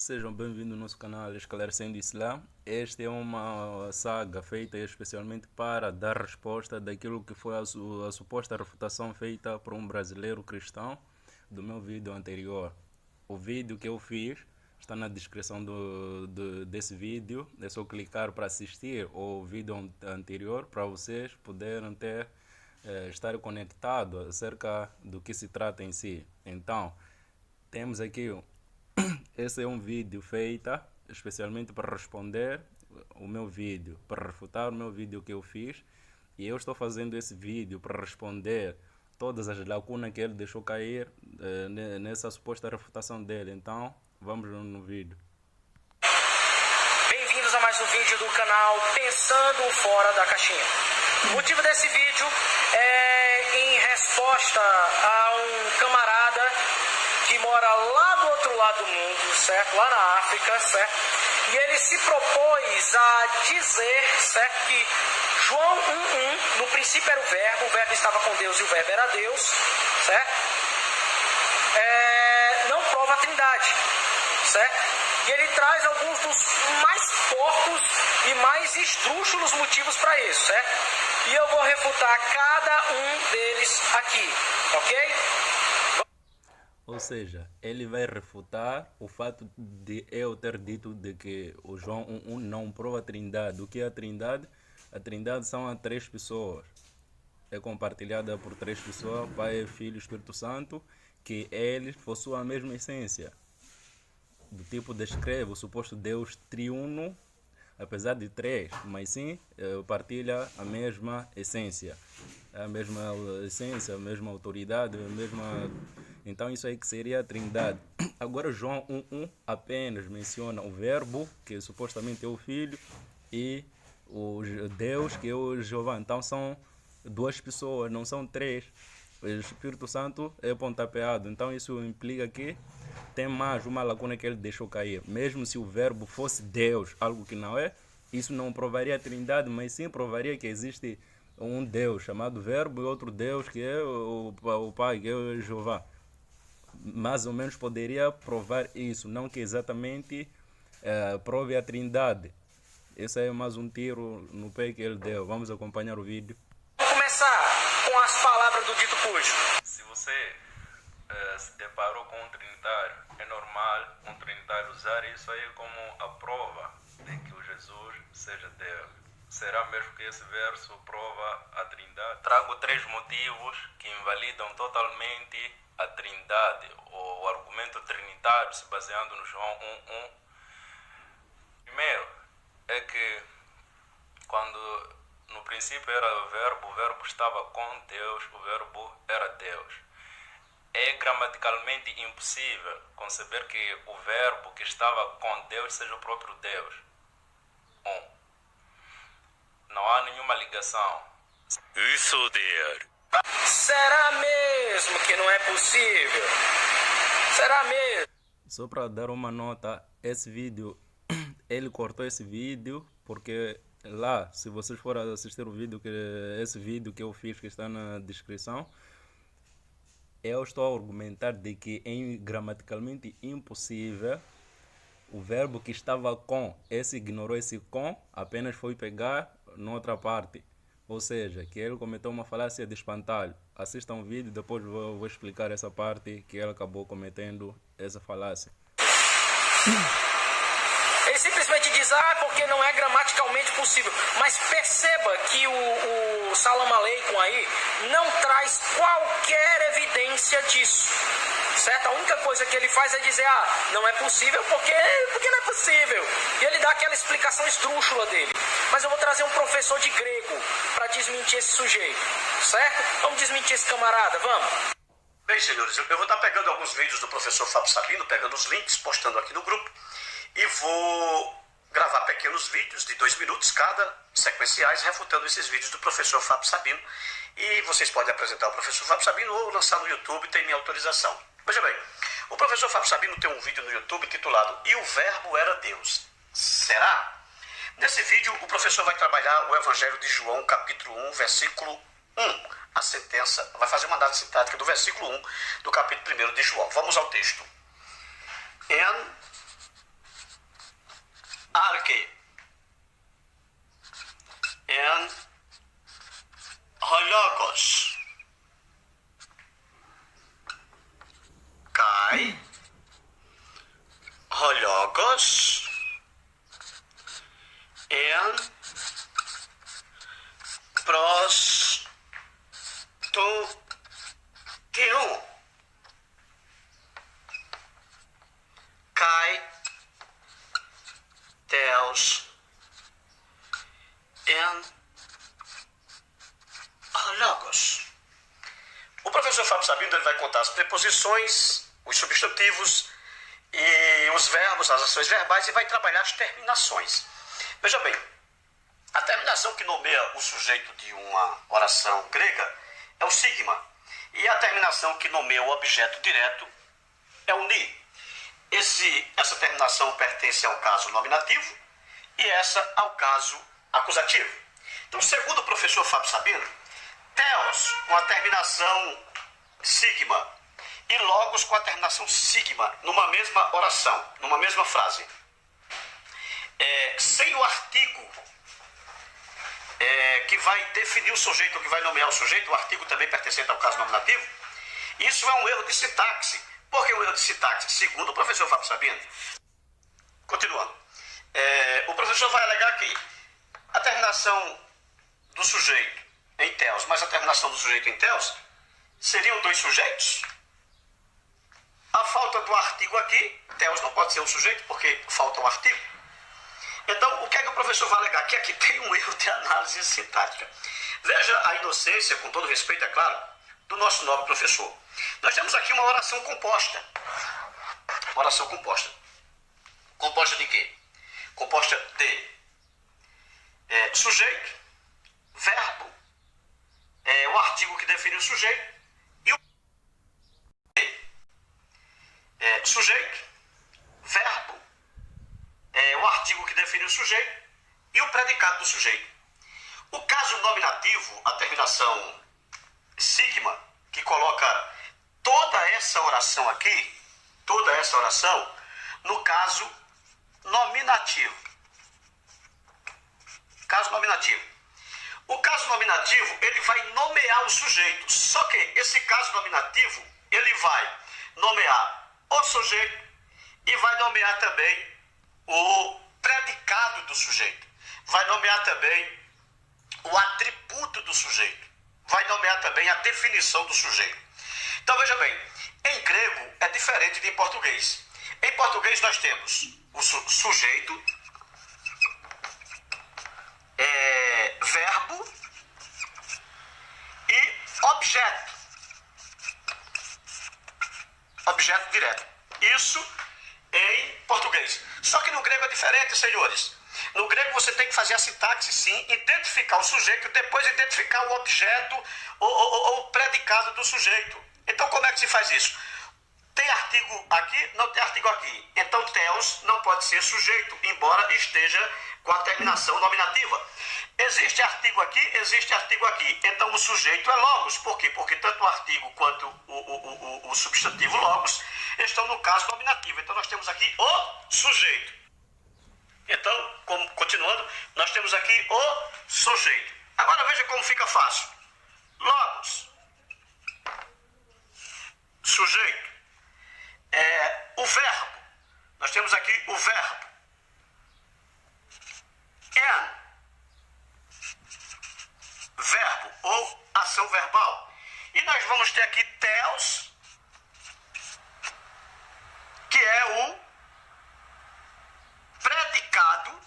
Sejam bem-vindos ao nosso canal Esclarecendo Islã. Esta é uma saga feita especialmente para dar resposta daquilo que foi a suposta refutação feita por um brasileiro cristão do meu vídeo anterior. O vídeo que eu fiz está na descrição desse vídeo. É só clicar para assistir o vídeo anterior para vocês poderem estar conectados acerca do que se trata em si. Então, temos aqui esse é um vídeo feito especialmente para responder o meu vídeo, para refutar o meu vídeo que eu fiz. E eu estou fazendo esse vídeo para responder todas as lacunas que ele deixou cair nessa suposta refutação dele. Então, vamos no vídeo. Bem-vindos a mais um vídeo do canal Pensando Fora da Caixinha. O motivo desse vídeo é em resposta a um camarada que mora lá do outro lado do mundo, certo? Lá na África, certo? E ele se propôs a dizer, certo? Que João 1:1, no princípio era o verbo estava com Deus e o verbo era Deus, certo? Não prova a trindade, certo? E ele traz alguns dos mais porcos e mais esdrúxulos motivos para isso, certo? E eu vou refutar cada um deles aqui, ok? Ou seja, ele vai refutar o fato de eu ter dito de que o João 1:1 não prova a trindade. O que é a trindade? A trindade são as três pessoas. É compartilhada por três pessoas, Pai, Filho e Espírito Santo, que eles possuem a mesma essência. Do tipo descreve o suposto Deus triuno, apesar de três, mas sim partilha a mesma essência. A mesma essência, a mesma autoridade, a mesma... Então isso aí que seria a trindade. Agora João 1:1 apenas menciona o verbo, que supostamente é o Filho, e o Deus, que é o Jeová. Então são duas pessoas, não são três. O Espírito Santo é pontapeado. Então isso implica que tem mais uma lacuna que ele deixou cair. Mesmo se o verbo fosse Deus, algo que não é, isso não provaria a trindade, mas sim provaria que existe um Deus chamado verbo e outro Deus que é o Pai, que é o Jeová. Mais ou menos poderia provar isso, não que exatamente prove a trindade. Esse é mais um tiro no pé que ele deu. Vamos acompanhar o vídeo. Vamos começar com as palavras do dito cujo. Se você se deparou com um trinitário, é normal um trinitário usar isso aí como a prova de que o Jesus seja Deus. Será mesmo que esse verso prova a trindade? Trago três motivos que invalidam totalmente a trindade, o argumento trinitário se baseando no João 1:1. Primeiro, é que quando no princípio era o verbo estava com Deus, o verbo era Deus. É gramaticalmente impossível conceber que o verbo que estava com Deus seja o próprio Deus. Não há nenhuma ligação. Isso der. Será mesmo que não é possível? Será mesmo? Só para dar uma nota, esse vídeo, ele cortou esse vídeo porque lá, se vocês forem assistir o vídeo, esse vídeo que eu fiz que está na descrição, eu estou a argumentar de que é gramaticalmente impossível o verbo que estava com, esse ignorou esse com, apenas foi pegar noutra parte. Ou seja, que ele cometeu uma falácia de espantalho. Assistam o vídeo, depois vou explicar essa parte que ele acabou cometendo essa falácia. Ele simplesmente diz, porque não é gramaticalmente possível. Mas perceba que o Salam Aleikum aí não traz qualquer evidência disso. Certo? A única coisa que ele faz é dizer, não é possível porque não é possível. E ele dá aquela explicação esdrúxula dele. Mas eu vou trazer um professor de grego para desmentir esse sujeito. Certo? Vamos desmentir esse camarada, vamos? Bem, senhores, eu vou estar pegando alguns vídeos do professor Fábio Sabino, pegando os links, postando aqui no grupo. E vou gravar pequenos vídeos de 2 minutos cada, sequenciais, refutando esses vídeos do professor Fábio Sabino. E vocês podem apresentar o professor Fábio Sabino ou lançar no YouTube, tem minha autorização. Veja bem, o professor Fábio Sabino tem um vídeo no YouTube intitulado E o Verbo era Deus. Será? Nesse vídeo, o professor vai trabalhar o Evangelho de João, capítulo 1, versículo 1. A sentença, vai fazer uma análise sintática do versículo 1 do capítulo 1 de João. Vamos ao texto. arche en hologos kai hologos en prostotion kai Deus en hologos. O professor Fábio Sabino ele vai contar as preposições, os substantivos e os verbos, as ações verbais, e vai trabalhar as terminações. Veja bem, a terminação que nomeia o sujeito de uma oração grega é o sigma, e a terminação que nomeia o objeto direto é o ni. Essa terminação pertence ao caso nominativo e essa ao caso acusativo. Então, segundo o professor Fábio Sabino, Theos com a terminação sigma e logos com a terminação sigma numa mesma oração, numa mesma frase, sem o artigo que vai definir o sujeito, que vai nomear o sujeito, o artigo também pertencente ao caso nominativo, isso é um erro de sintaxe. Por que um erro de sintaxe? Segundo o professor Fábio Sabino. Continuando. O professor vai alegar que a terminação do sujeito em Theos, mas a terminação do sujeito em Theos, seriam dois sujeitos. A falta do artigo aqui, Theos não pode ser um sujeito, porque falta o artigo. Então, o que é que o professor vai alegar? Que aqui tem um erro de análise sintática. Veja a inocência, com todo respeito, é claro, do nosso nobre professor. Nós temos aqui uma oração composta. Uma oração composta. Composta de quê? Composta de sujeito, verbo, o artigo que define o sujeito, e o sujeito, verbo, o artigo que define o sujeito e o predicado do sujeito. O caso nominativo, a terminação sigma, que coloca toda essa oração aqui, toda essa oração, no caso nominativo. Caso nominativo. O caso nominativo, ele vai nomear o sujeito, só que esse caso nominativo, ele vai nomear o sujeito e vai nomear também o predicado do sujeito. Vai nomear também o atributo do sujeito. Vai nomear também a definição do sujeito. Então, veja bem, em grego é diferente de em português. Em português nós temos o sujeito, verbo e objeto. Objeto direto. Isso em português. Só que no grego é diferente, senhores. No grego você tem que fazer a sintaxe, sim, identificar o sujeito, depois identificar o objeto ou o predicado do sujeito. Então, como é que se faz isso? Tem artigo aqui, não tem artigo aqui. Então, Theos não pode ser sujeito, embora esteja com a terminação nominativa. Existe artigo aqui, existe artigo aqui. Então, o sujeito é logos. Por quê? Porque tanto o artigo quanto o substantivo logos estão no caso nominativo. Então, nós temos aqui o sujeito. Então, continuando, nós temos aqui o sujeito. Agora, veja como fica fácil. Logos. Sujeito. O verbo. Nós temos aqui o verbo. Verbo ou ação verbal. E nós vamos ter aqui Theos, que é o predicado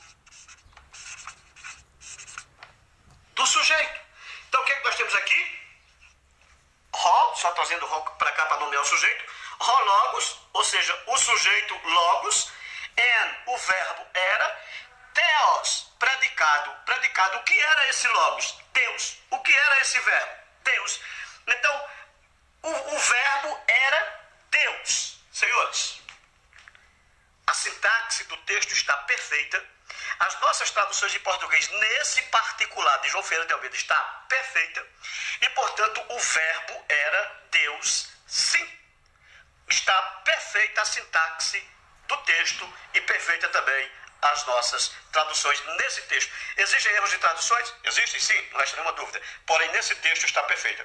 do sujeito. Então, o que é que nós temos aqui? Rho, só trazendo o Rho para cá para nomear o sujeito. Rho logos, ou seja, o sujeito logos. O verbo era. Theos, predicado. Predicado, o que era esse logos? Deus. O que era esse verbo? Deus. Então, o verbo era Deus. Senhores, a sintaxe do texto está perfeita. As nossas traduções em português, nesse particular de João Ferreira de Almeida, está perfeita. E, portanto, o verbo era Deus, sim. Está perfeita a sintaxe do texto e perfeita também as nossas traduções nesse texto. Existem erros de traduções? Existem, sim, não resta nenhuma dúvida. Porém, nesse texto está perfeito.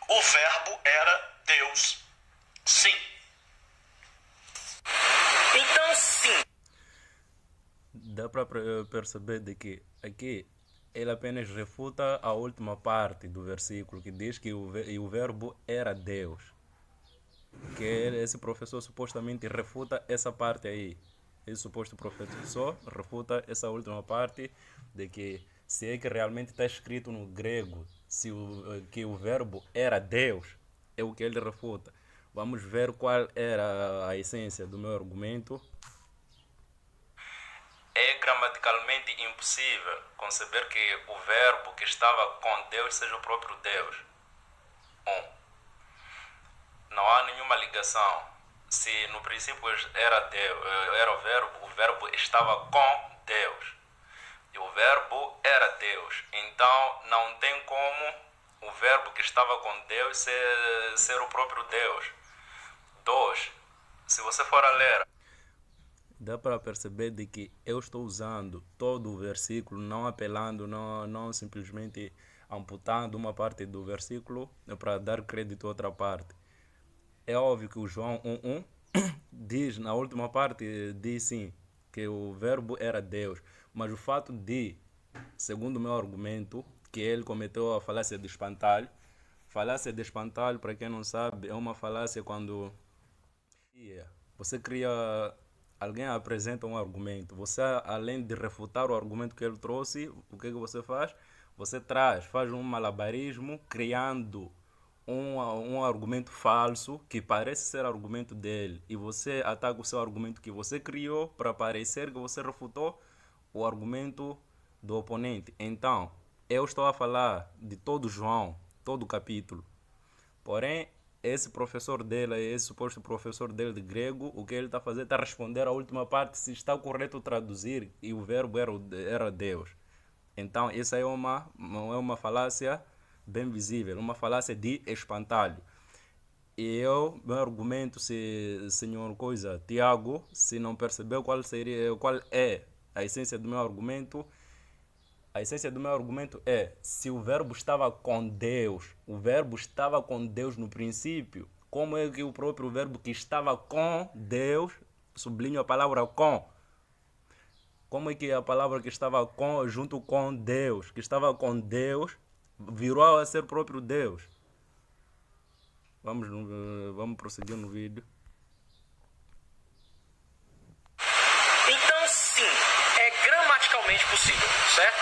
O verbo era Deus. Sim. Então, sim. Dá para perceber de que aqui ele apenas refuta a última parte do versículo que diz que o verbo era Deus. Que esse professor supostamente refuta essa parte aí. Esse suposto professor refuta essa última parte de que se é que realmente está escrito no grego que o verbo era Deus, é o que ele refuta. Vamos ver qual era a essência do meu argumento. É gramaticalmente impossível conceber que o verbo que estava com Deus seja o próprio Deus. Não há nenhuma ligação. Se no princípio era Deus, era o verbo estava com Deus. E o verbo era Deus. Então não tem como o verbo que estava com Deus ser o próprio Deus. 2. Se você for a ler, dá para perceber de que eu estou usando todo o versículo, não apelando, não simplesmente amputando uma parte do versículo para dar crédito a outra parte. É óbvio que o João 1.1 diz, na última parte, diz sim, que o verbo era Deus. Mas o fato de, segundo o meu argumento, que ele cometeu a falácia do espantalho. Falácia de espantalho, para quem não sabe, é uma falácia quando você cria... Alguém apresenta um argumento. Você, além de refutar o argumento que ele trouxe, o que você faz? Você faz um malabarismo criando um argumento falso que parece ser argumento dele. E você ataca o seu argumento que você criou para parecer que você refutou o argumento do oponente. Então, eu estou a falar de todo João, todo o capítulo. Porém, esse professor dele, esse suposto professor dele de grego, o que ele está a fazer? Está a responder a última parte se está correto traduzir e o verbo era Deus. Então, isso aí é uma falácia bem visível, uma falácia de espantalho. E meu argumento, senhor Tiago, se não percebeu qual é a essência do meu argumento, a essência do meu argumento é, se o verbo estava com Deus, o verbo estava com Deus no princípio, como é que o próprio verbo que estava com Deus, sublinho a palavra com, como é que a palavra que estava junto com Deus, que estava com Deus, virou a ser próprio Deus? Vamos prosseguir no vídeo. Então, sim, é gramaticalmente possível, certo?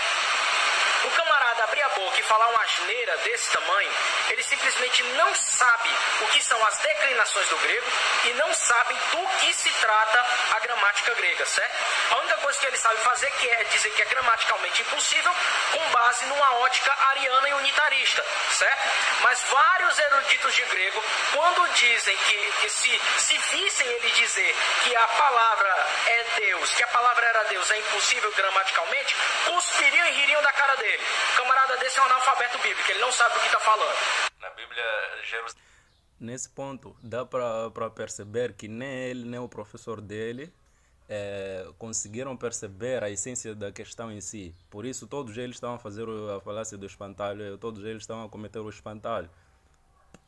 O camarada abrir a boca e falar uma asneira desse tamanho, ele simplesmente não sabe o que são as declinações do grego e não sabe do que se trata a gramática grega, certo? A única coisa que ele sabe fazer é dizer que é gramaticalmente impossível com base numa ótica ariana e unitarista, certo? Mas vários eruditos de grego, quando dizem que se vissem ele dizer que a palavra é Deus, que a palavra era Deus, é impossível gramaticalmente, cuspiriam e ririam da cara dele. O camarada desse é um analfabeto bíblico, ele não sabe do que está falando. Na Bíblia, nesse ponto, dá para perceber que nem ele, nem o professor dele conseguiram perceber a essência da questão em si. Por isso, todos eles estão a fazer a falácia do espantalho, todos eles estão a cometer o espantalho.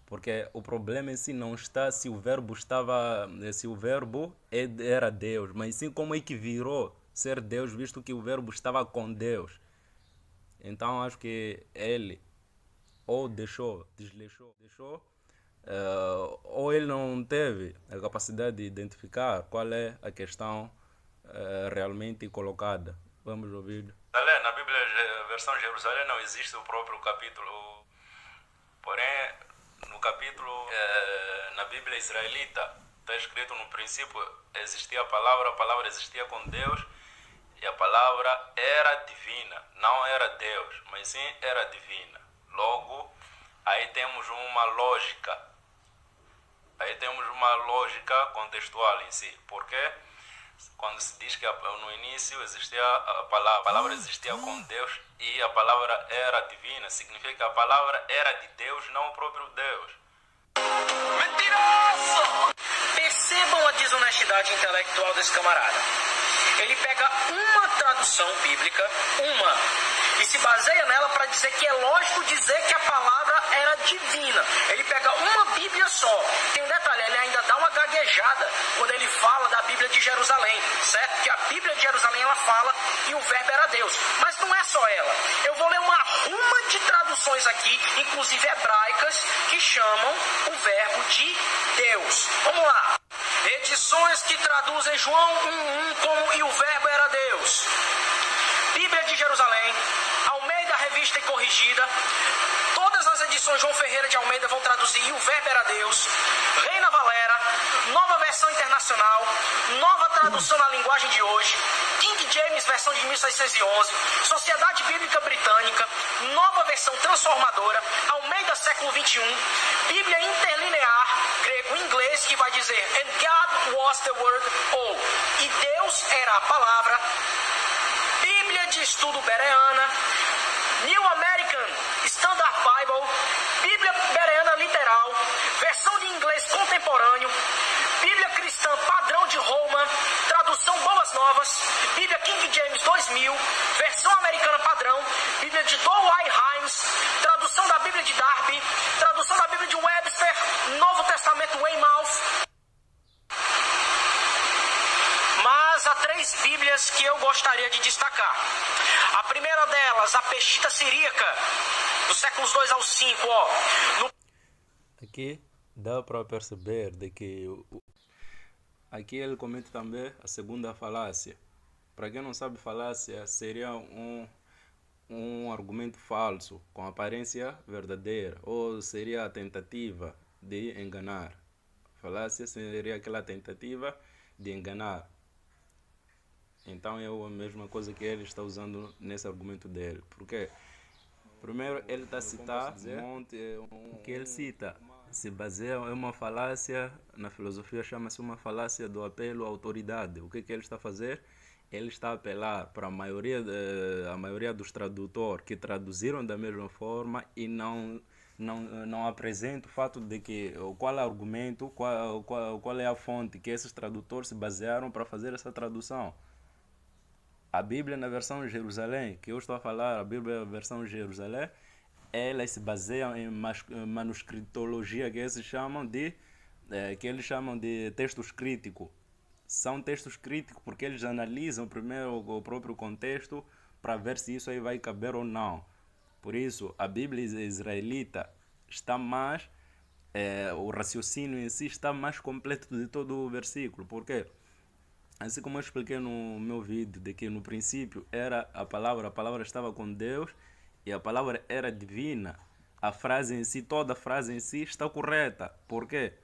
Porque o problema em si não está se o verbo era Deus, mas sim como é que virou ser Deus, visto que o verbo estava com Deus. Então acho que ele ou desleixou, ou ele não teve a capacidade de identificar qual é a questão realmente colocada. Vamos ouvir. Na Bíblia, a versão Jerusalém, não existe o próprio capítulo. Porém, no capítulo, na Bíblia israelita, está escrito no princípio existia a palavra existia com Deus. E a palavra era divina, não era Deus, mas sim era divina. Logo, aí temos uma lógica. Aí temos uma lógica contextual em si. Porque quando se diz que no início existia a palavra existia com Deus e a palavra era divina, significa que a palavra era de Deus, não o próprio Deus. Mentiroso! Percebam a desonestidade honestidade intelectual desse camarada. Ele pega uma tradução bíblica, e se baseia nela para dizer que é lógico dizer que a palavra era divina. Ele pega uma Bíblia só. Tem um detalhe, ele ainda dá uma gaguejada quando ele fala da Bíblia de Jerusalém, certo? Que a Bíblia de Jerusalém ela fala e o verbo era Deus. Mas não é só ela. Eu vou ler uma ruma de traduções aqui, inclusive hebraicas, que chamam o verbo de Deus. Vamos lá. Edições que traduzem João 1:1 como e o verbo era Deus. Bíblia de Jerusalém, Almeida Revista e Corrigida. Todas as edições João Ferreira de Almeida vão traduzir e o verbo era Deus. Reina Valera, Nova Versão Internacional, Nova Tradução na Linguagem de Hoje, King James, versão de 1611, Sociedade Bíblica Britânica, Nova Versão Transformadora, Almeida Século XXI, Bíblia Interlinear, grego e inglês, que vai dizer And God was the Word, ou e Deus era a palavra, Bíblia de Estudo Bereana, New American Standard Bible, Bíblia Bereana Literal, versão de inglês contemporâneo, Bíblia Cristã Padrão de Roma, tradução Boas Novas, Bíblia King James 2000, versão americana padrão, Bíblia de Douay Himes, tradução da Bíblia de Darby, tradução da Bíblia de Webster, Novo Testamento Weymouth. Mas há 3 Bíblias que eu gostaria de destacar. A primeira delas, a Peshitta Siríaca, dos séculos 2 ao 5, Aqui dá para perceber de que aqui ele comenta também a segunda falácia. Para quem não sabe, falácia seria um argumento falso com aparência verdadeira, ou seria a tentativa de enganar. Falácia seria aquela tentativa de enganar. Então é a mesma coisa que ele está usando nesse argumento dele. Porque primeiro ele está a citar o que ele cita. Se baseia em uma falácia, na filosofia chama-se uma falácia do apelo à autoridade. O que ele está a fazer? Ele está a apelar para a maioria dos tradutores que traduziram da mesma forma e não apresenta o fato de que qual é o argumento, qual é a fonte que esses tradutores se basearam para fazer essa tradução. A Bíblia na versão Jerusalém, que eu estou a falar, a Bíblia na versão Jerusalém, elas se baseiam em manuscritologia que eles chamam de textos críticos. São textos críticos porque eles analisam primeiro o próprio contexto para ver se isso aí vai caber ou não. Por isso, a Bíblia israelita está mais, o raciocínio em si está mais completo de todo o versículo. Por quê? Assim como eu expliquei no meu vídeo, de que no princípio era a palavra estava com Deus e a palavra era divina. A frase em si, toda a frase em si está correta. Por quê?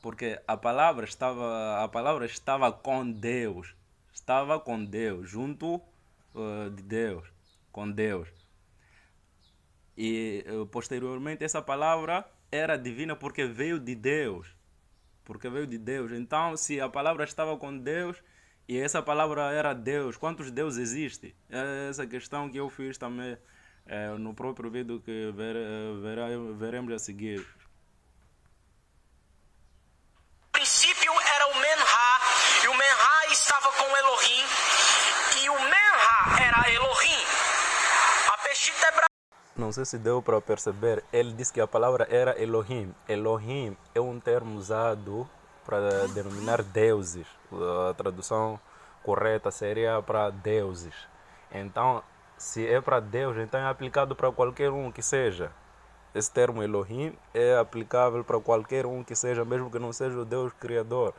Porque a palavra estava com Deus. Estava com Deus, junto de Deus, com Deus. E posteriormente essa palavra era divina porque veio de Deus. Então, se a palavra estava com Deus e essa palavra era Deus, quantos deuses existem? É essa questão que eu fiz também no próprio vídeo que veremos a seguir. No princípio era o Menha, e o Menha estava com Elohim, e o Menha era Elohim. A Peshitta hebraica. Não sei se deu para perceber, ele disse que a palavra era Elohim. Elohim é um termo usado para denominar deuses. A tradução correta seria para deuses. Então, se é para Deus, então é aplicado para qualquer um que seja. Esse termo Elohim é aplicável para qualquer um que seja, mesmo que não seja o Deus Criador.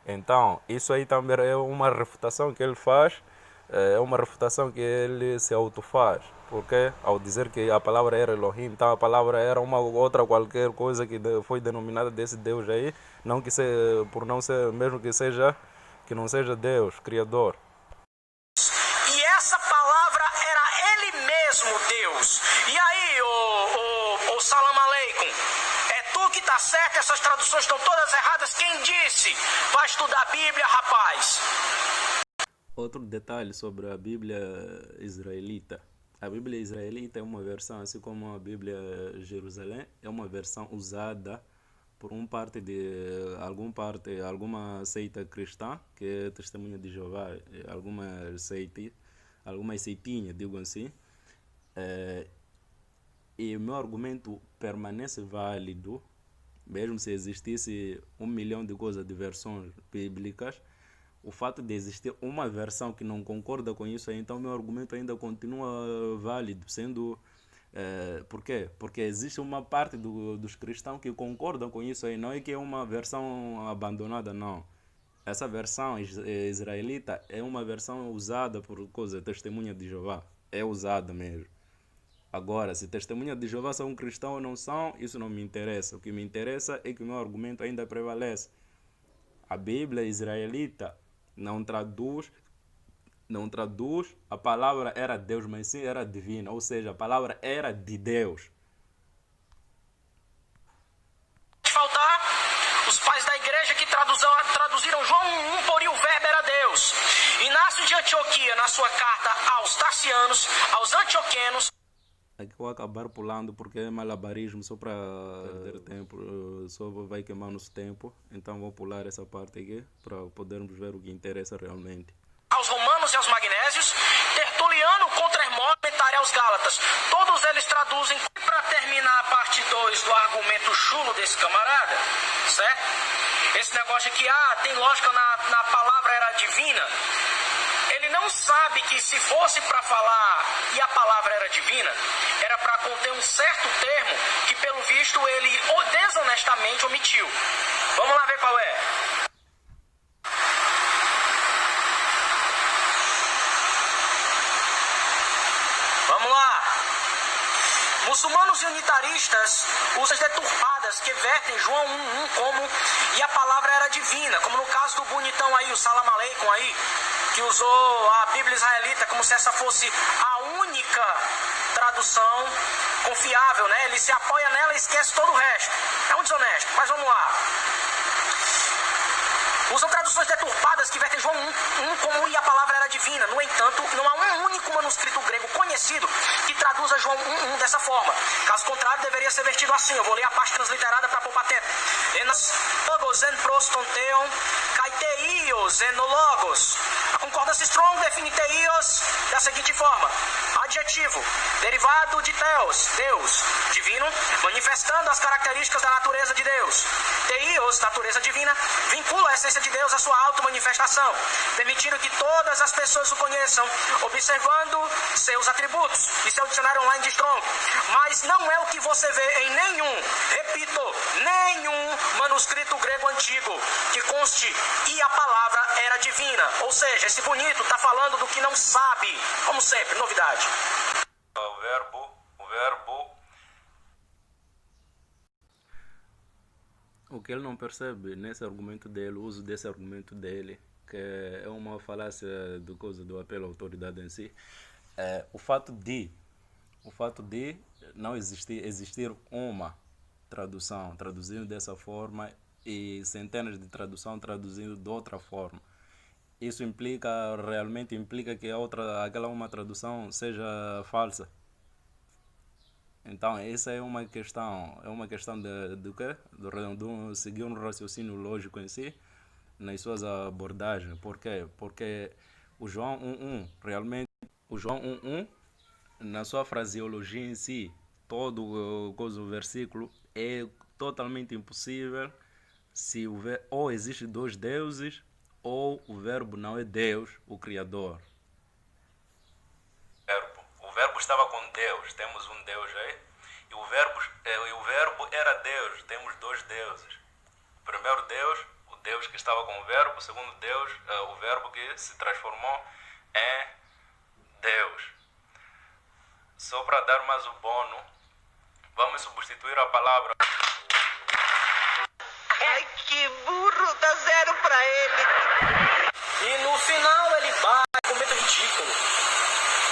Então, isso aí também é uma refutação que ele faz, é uma refutação que ele se autofaz. Porque ao dizer que a palavra era Elohim, então a palavra era uma outra qualquer coisa que foi denominada desse Deus aí, não que seja, por não ser, mesmo que não seja Deus, Criador. E essa palavra era ele mesmo, Deus. E aí, ô Salam Aleikum, é tu que tá certo, essas traduções estão todas erradas, quem disse? Vai estudar a Bíblia, rapaz. Outro detalhe sobre a Bíblia israelita. A Bíblia israelita é uma versão, assim como a Bíblia Jerusalém, é uma versão usada por alguma seita cristã, que é Testemunha de Jeová, algumas seitinhas, digo assim. E o meu argumento permanece válido, mesmo se existisse 1 milhão de coisas, de versões bíblicas. O fato de existir uma versão que não concorda com isso, então meu argumento ainda continua válido, sendo... por quê? Porque existe uma parte dos cristãos que concordam com isso aí, não é que é uma versão abandonada, não. Essa versão israelita é uma versão usada por Testemunha de Jeová, é usada mesmo. Agora, se Testemunha de Jeová são cristãos ou não são, isso não me interessa. O que me interessa é que o meu argumento ainda prevalece. A Bíblia israelita não traduz, a palavra era Deus, mas sim era divina, ou seja, a palavra era de Deus. Faltar os pais da igreja que traduziram João 1:1, porém o verbo era Deus. Inácio de Antioquia, na sua carta aos Tarsianos, aos Antioquenos. Aqui eu vou acabar pulando porque é malabarismo, só para perder tempo, só vai queimar nosso tempo. Então vou pular essa parte aqui para podermos ver o que interessa realmente. Aos romanos e aos magnésios, Tertuliano contra Hermógenes aos Gálatas. Todos eles traduzem. Para terminar a parte 2 do argumento chulo desse camarada, certo? Esse negócio que tem lógica na palavra era divina. Ele não sabe que se fosse para falar e a palavra era divina, era para conter um certo termo que pelo visto ele desonestamente omitiu. Vamos lá ver qual é. Vamos lá. Muçulmanos e unitaristas usam deturpadas que vertem João 1:1 como e a palavra era divina, como no caso do bonitão aí, o Salam Aleikum aí, que usou a Bíblia israelita como se essa fosse a única tradução confiável, né? Ele se apoia nela e esquece todo o resto. É um desonesto, mas vamos lá. Usam traduções deturpadas que vertem João 1:1 como e a palavra era divina. No entanto, não há um único manuscrito grego conhecido que traduza João 1:1 dessa forma. Caso contrário, deveria ser vertido assim. Eu vou ler a parte transliterada para poupar tempo. Enos logos en prostonteon kai teios en logos. A concordância Strong define teios da seguinte forma: adjetivo, derivado de theos, Deus, divino, manifestando as características da natureza de Deus. Teios, natureza divina, vincula a essência de Deus à sua auto-manifestação, permitindo que todas as pessoas o conheçam, observando seus atributos. Isso é o dicionário online de Strong. Mas não é o que você vê em nenhum manuscrito grego antigo que conste e a palavra era divina. Ou seja, esse bonito está falando do que não sabe. Como sempre, novidade. O verbo. O que ele não percebe nesse argumento dele, o uso desse argumento dele, que é uma falácia do apelo à autoridade em si, é o fato de não existir uma tradução traduzindo dessa forma e centenas de traduções traduzindo de outra forma. Isso realmente implica que aquela uma tradução seja falsa. Então, essa é uma questão do quê? De seguir um raciocínio lógico em si, nas suas abordagens. Por quê? Porque o João 1:1, na sua fraseologia em si, todo o versículo é totalmente impossível se ou existe dois deuses, ou o verbo não é Deus, o Criador. O verbo estava com Deus, temos um Deus aí, e o verbo era Deus, temos dois deuses. O primeiro Deus, o Deus que estava com o verbo, o segundo Deus, o verbo que se transformou em Deus. Só para dar mais um bônus, vamos substituir a palavra. Ai, que burro, dá 0 para ele. E no final ele bate, argumento ridículo.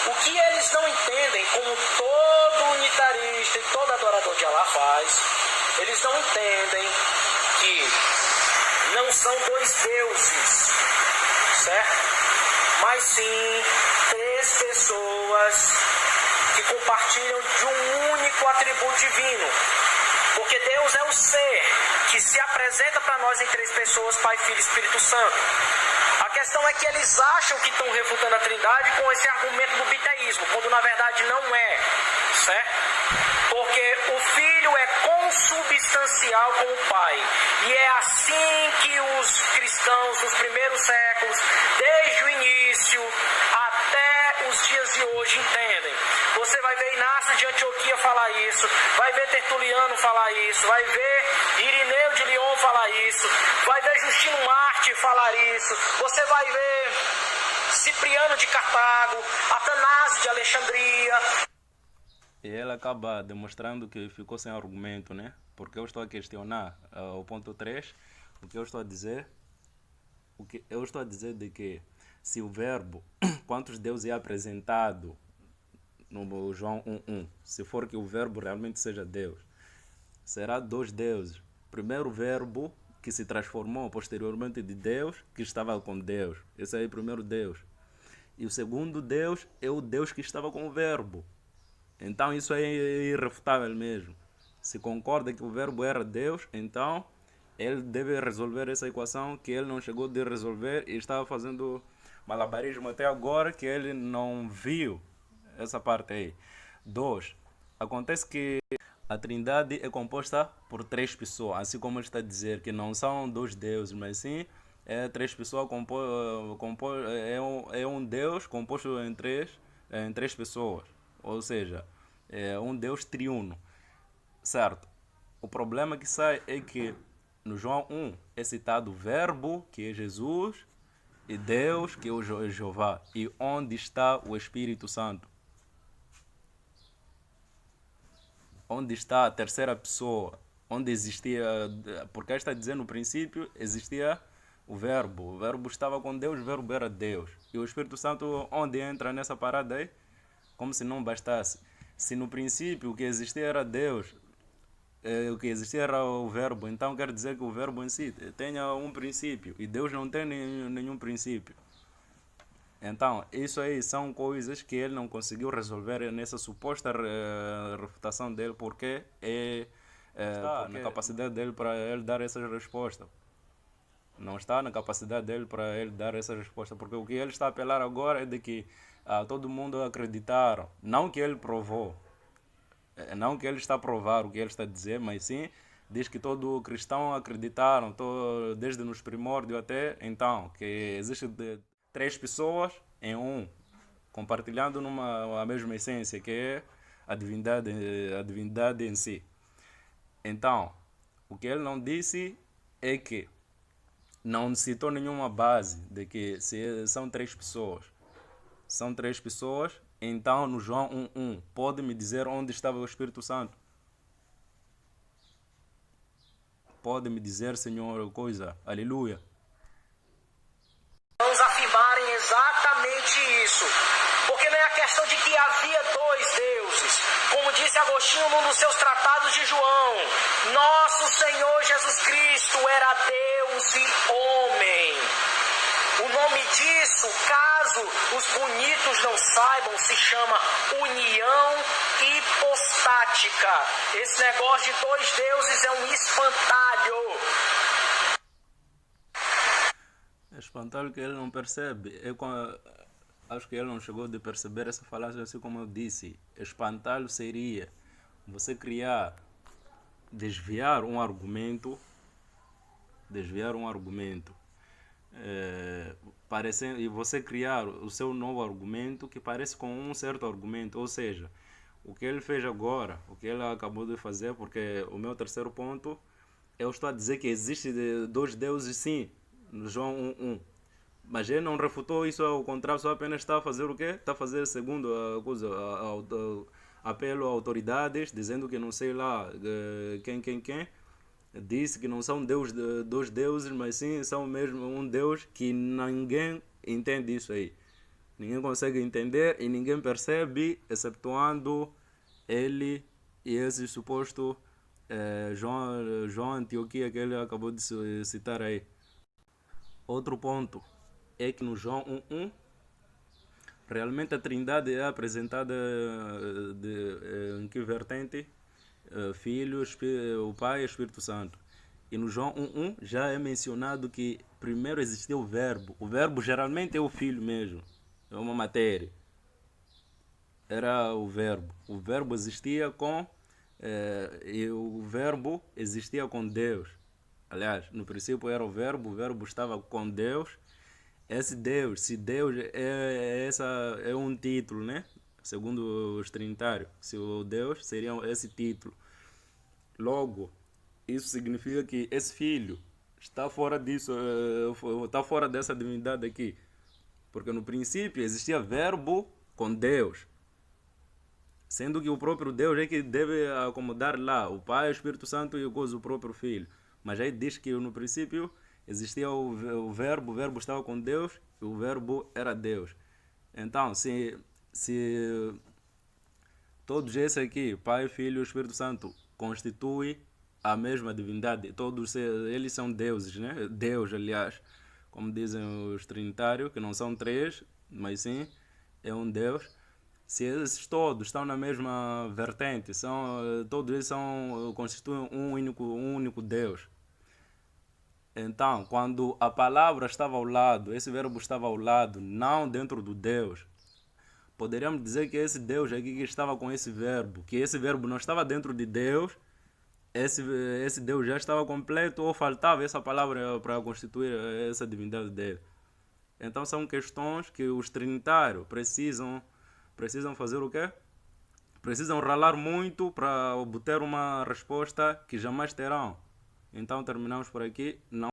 O que eles não entendem, como todo unitarista e todo adorador de Allah faz, eles não entendem que não são dois deuses, certo? Mas sim 3 pessoas que compartilham de um único atributo divino. Porque Deus Deus é o ser que se apresenta para nós em três pessoas, Pai, Filho e Espírito Santo. A questão é que eles acham que estão refutando a Trindade com esse argumento do biteísmo, quando na verdade não é, certo? Porque o Filho é consubstancial com o Pai. E é assim que os cristãos dos primeiros séculos, desde o início até os dias de hoje, entendem. Você vai ver Inácio de Antioquia falar isso, vai ver Tertuliano falar isso, vai ver Irineu de Lyon falar isso, vai ver Justino Marte falar isso, você vai ver Cipriano de Cartago, Atanásio de Alexandria. E ele acaba demonstrando que ficou sem argumento, né? Porque eu estou a questionar o ponto 3, o que eu estou a dizer, de que se o verbo, quantos deuses é apresentado no João 1.1, se for que o verbo realmente seja Deus, será 2 deuses. Primeiro verbo que se transformou posteriormente de Deus, que estava com Deus. Esse aí é o primeiro Deus. E o segundo Deus é o Deus que estava com o verbo. Então isso é irrefutável mesmo. Se concorda que o verbo era Deus, então ele deve resolver essa equação que ele não chegou de resolver e estava fazendo malabarismo até agora, que ele não viu essa parte aí. 2. Acontece que a Trindade é composta por 3 pessoas, assim como ele está a dizer que não são 2 deuses, mas sim 3 pessoas, é um Deus composto em três pessoas, ou seja, é um Deus triuno, certo? O problema que sai é que no João 1 é citado o Verbo, que é Jesus, e Deus, que é o Jeová. E onde está o Espírito Santo? Onde está a terceira pessoa? Onde existia... Porque está dizendo no princípio existia o Verbo estava com Deus, o Verbo era Deus. E o Espírito Santo, onde entra nessa parada aí? Como se não bastasse. Se no princípio o que existia era Deus, o que existia era o Verbo, então quer dizer que o Verbo em si tenha um princípio. E Deus não tem nenhum princípio. Então, isso aí são coisas que ele não conseguiu resolver nessa suposta refutação dele, porque está na capacidade dele para ele dar essa resposta. Não está na capacidade dele para ele dar essa resposta, porque o que ele está a apelar agora é de que todo mundo acreditaram, não que ele provou, não que ele está a provar o que ele está a dizer, mas sim diz que todo cristão acreditaram, desde nos primórdios até então, que existe 3 pessoas em um, compartilhando a mesma essência, que é a divindade em si. Então, o que ele não disse é que não citou nenhuma base de que se são 3 pessoas. São 3 pessoas, então no João 1.1, pode me dizer onde estava o Espírito Santo? Pode me dizer, Senhor, coisa? Aleluia. Vamos afirmarem exatamente isso. Porque não é a questão de que havia 2 deuses. Como disse Agostinho num dos seus tratados de João, nosso Senhor Jesus Cristo era Deus e homem. O nome disso, caso os bonitos não saibam, se chama união hipostática. Esse negócio de 2 deuses é um espantalho. Espantalho que ele não percebe. Acho que ele não chegou de perceber essa falácia, assim como eu disse. Espantalho seria você desviar um argumento, e você criar o seu novo argumento que parece com um certo argumento. Ou seja, o que ele fez agora, o que ele acabou de fazer, porque o meu terceiro ponto, eu estou a dizer que existe 2 deuses sim, no João 1.1. Mas ele não refutou isso, ao contrário, só apenas está a fazer o quê? Está a fazer segundo apelo a autoridades, dizendo que não sei lá quem disse que não são 2 deuses, mas sim são mesmo um Deus que ninguém entende isso aí. Ninguém consegue entender e ninguém percebe, exceptuando ele e esse suposto João Antioquia que ele acabou de citar aí. Outro ponto é que no João 1.1 realmente a Trindade é apresentada em que vertente? Filho, o Pai e o Espírito Santo. E no João 1:1 já é mencionado que primeiro existia o Verbo. O Verbo geralmente é o Filho mesmo. É uma matéria. Era o Verbo. O Verbo existia com... e o Verbo existia com Deus. Aliás, no princípio era o Verbo estava com Deus. Esse Deus, se Deus é um título, né? Segundo os trinitários, se o Deus seria esse título. Logo, isso significa que esse filho está fora disso, está fora dessa divindade aqui. Porque no princípio existia Verbo com Deus. Sendo que o próprio Deus é que deve acomodar lá o Pai, o Espírito Santo e o próprio Filho. Mas aí diz que no princípio existia o Verbo estava com Deus e o Verbo era Deus. Então, se todos esses aqui, Pai, Filho e Espírito Santo, constituem a mesma divindade, todos eles são deuses, né? Deus, aliás, como dizem os trinitários, que não são três, mas sim é um Deus. Se esses todos estão na mesma vertente, todos eles constituem um único Deus. Então, quando a palavra estava ao lado, esse verbo estava ao lado, não dentro do Deus, poderíamos dizer que esse Deus aqui que estava com esse verbo, que esse verbo não estava dentro de Deus, esse Deus já estava completo ou faltava essa palavra para constituir essa divindade dele. Então são questões que os trinitários precisam fazer o quê? Precisam ralar muito para obter uma resposta que jamais terão. Então terminamos por aqui. Não